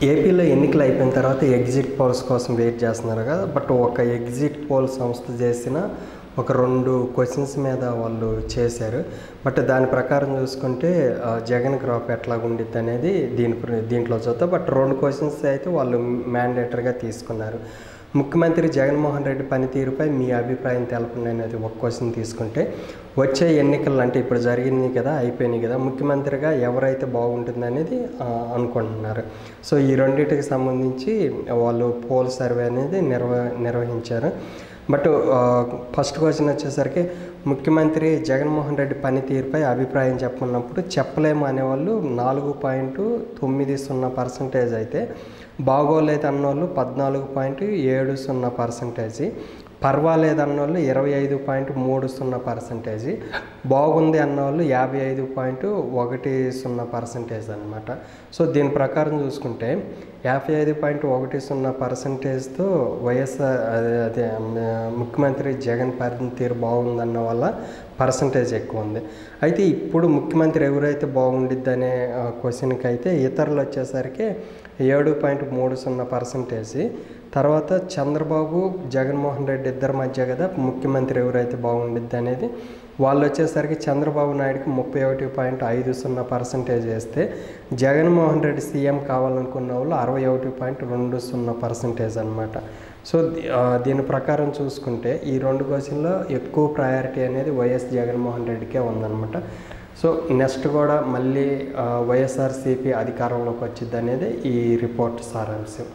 ఏపీలో ఎన్నికలు అయిపోయిన తర్వాత ఎగ్జిట్ పోల్స్ కోసం వెయిట్ చేస్తున్నారు కదా. బట్ ఒక ఎగ్జిట్ పోల్ సంస్థ చేసిన ఒక 2 క్వశ్చన్స్ మీద వాళ్ళు చేశారు. బట్ దాని ప్రకారం చూసుకుంటే జగన్ గ్రాఫ్ ఎట్లా ఉండిద్ది అనేది దీంట్లో చూద్దాం. బట్ 2 క్వశ్చన్స్ అయితే వాళ్ళు మ్యాండేటరీగా తీసుకున్నారు. ముఖ్యమంత్రి జగన్మోహన్ రెడ్డి పనితీరుపై మీ అభిప్రాయం తెలపండి అనేది ఒక క్వశ్చన్ తీసుకుంటే, వచ్చే ఎన్నికలు అంటే ఇప్పుడు జరిగింది కదా, అయిపోయినాయి కదా, ముఖ్యమంత్రిగా ఎవరైతే బాగుంటుంది అనేది అనుకుంటున్నారు. సో ఈ రెండింటికి సంబంధించి వాళ్ళు పోల్ సర్వే అనేది నిర్వహించారు. బట్ ఫస్ట్ క్వశ్చన్ వచ్చేసరికి ముఖ్యమంత్రి జగన్మోహన్ రెడ్డి పనితీరుపై అభిప్రాయం చెప్పన్నప్పుడు చెప్పలేము అనేవాళ్ళు 4.90% అయితే, బాగోలేదు అన్నోళ్ళు 14.70%, పర్వాలేదు అన్నోళ్ళు 25.30%, బాగుంది అన్నోళ్ళు 55.10% అనమాట. సో దీని ప్రకారం చూసుకుంటే 55.10%తో వైఎస్ఆర్ అదే ముఖ్యమంత్రి జగన్ పనితీరు బాగుందన్న వల్ల పర్సంటేజ్ ఎక్కువ ఉంది. అయితే ఇప్పుడు ముఖ్యమంత్రి ఎవరైతే బాగుండిద్ది అనే క్వశ్చన్కి అయితే ఇతరులు వచ్చేసరికి 7.30%, తర్వాత చంద్రబాబు జగన్మోహన్ రెడ్డి ఇద్దరి మధ్య కదా ముఖ్యమంత్రి ఎవరైతే బాగుండిద్ది అనేది, వాళ్ళు వచ్చేసరికి చంద్రబాబు నాయుడుకి 31.50% వేస్తే, జగన్మోహన్ రెడ్డి సీఎం కావాలనుకున్న వాళ్ళు 61.20% అనమాట. సో దీని ప్రకారం చూసుకుంటే ఈ 2 క్వశ్చన్లో ఎక్కువ ప్రయారిటీ అనేది వైఎస్ జగన్మోహన్ రెడ్డికే ఉందన్నమాట. సో నెక్స్ట్ కూడా మళ్ళీ వైఎస్ఆర్సీపీ అధికారంలోకి వచ్చింది అనేది ఈ రిపోర్ట్ సారాంశం.